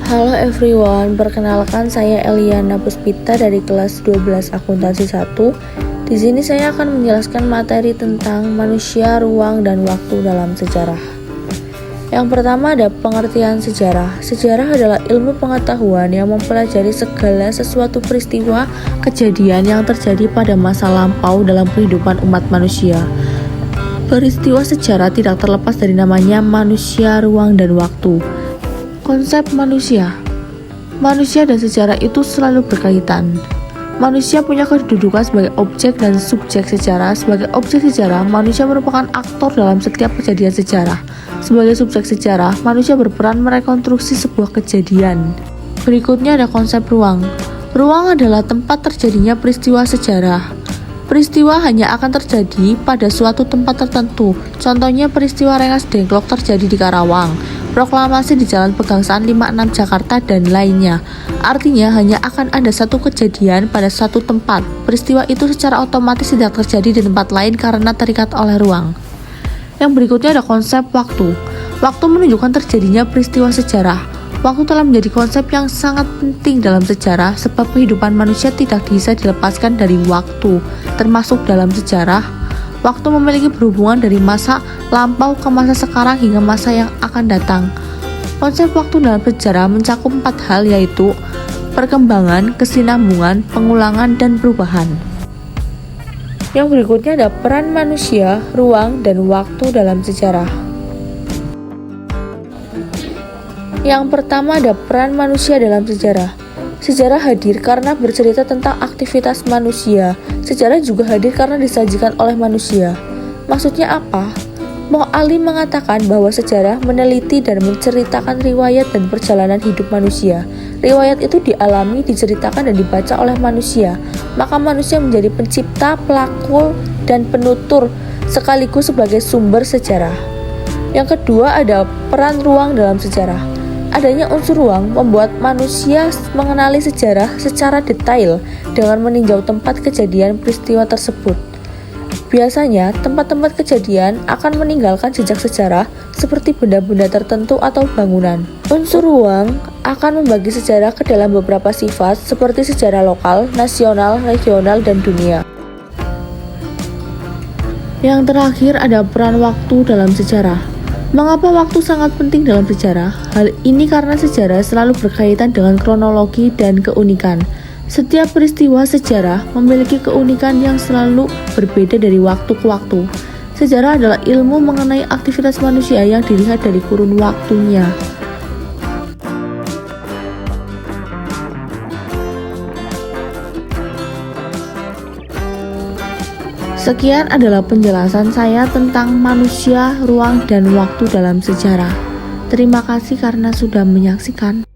Halo everyone, perkenalkan saya Eliana Puspita dari kelas 12 Akuntansi 1. Di sini saya akan menjelaskan materi tentang manusia, ruang, dan waktu dalam sejarah. Yang pertama ada pengertian sejarah. Sejarah adalah ilmu pengetahuan yang mempelajari segala sesuatu peristiwa, kejadian yang terjadi pada masa lampau dalam kehidupan umat manusia. Peristiwa sejarah tidak terlepas dari namanya manusia, ruang, dan waktu. Konsep manusia dan sejarah itu selalu berkaitan. Manusia punya kedudukan sebagai objek dan subjek sejarah. Sebagai objek sejarah, manusia merupakan aktor dalam setiap kejadian sejarah. Sebagai subjek sejarah, manusia berperan merekonstruksi sebuah kejadian. Berikutnya ada konsep ruang. Ruang adalah tempat terjadinya peristiwa sejarah. Peristiwa hanya akan terjadi pada suatu tempat tertentu. Contohnya peristiwa Rengas Dengklok terjadi di Karawang, proklamasi di Jalan Pegangsaan 56 Jakarta, dan lainnya. Artinya hanya akan ada satu kejadian pada satu tempat. Peristiwa itu secara otomatis tidak terjadi di tempat lain karena terikat oleh ruang. Yang berikutnya ada konsep waktu. Waktu menunjukkan terjadinya peristiwa sejarah. Waktu telah menjadi konsep yang sangat penting dalam sejarah sebab kehidupan manusia tidak bisa dilepaskan dari waktu. Termasuk dalam sejarah, waktu memiliki berhubungan dari masa lampau ke masa sekarang hingga masa yang akan datang. Konsep waktu dalam sejarah mencakup 4 hal, yaitu perkembangan, kesinambungan, pengulangan, dan perubahan. Yang berikutnya ada peran manusia, ruang, dan waktu dalam sejarah. Yang pertama ada peran manusia dalam sejarah. Sejarah hadir karena bercerita tentang aktivitas manusia. Sejarah juga hadir karena disajikan oleh manusia. Maksudnya apa? Mo Ali mengatakan bahwa sejarah meneliti dan menceritakan riwayat dan perjalanan hidup manusia. Riwayat itu dialami, diceritakan, dan dibaca oleh manusia. Maka manusia menjadi pencipta, pelaku, dan penutur sekaligus sebagai sumber sejarah. Yang kedua ada peran ruang dalam sejarah. Adanya unsur ruang membuat manusia mengenali sejarah secara detail dengan meninjau tempat kejadian peristiwa tersebut. Biasanya, tempat-tempat kejadian akan meninggalkan jejak sejarah seperti benda-benda tertentu atau bangunan. Unsur ruang akan membagi sejarah ke dalam beberapa sifat seperti sejarah lokal, nasional, regional, dan dunia. Yang terakhir ada peran waktu dalam sejarah. Mengapa waktu sangat penting dalam sejarah? Hal ini karena sejarah selalu berkaitan dengan kronologi dan keunikan. Setiap peristiwa sejarah memiliki keunikan yang selalu berbeda dari waktu ke waktu. Sejarah adalah ilmu mengenai aktivitas manusia yang dilihat dari kurun waktunya. Sekian adalah penjelasan saya tentang manusia, ruang, dan waktu dalam sejarah. Terima kasih karena sudah menyaksikan.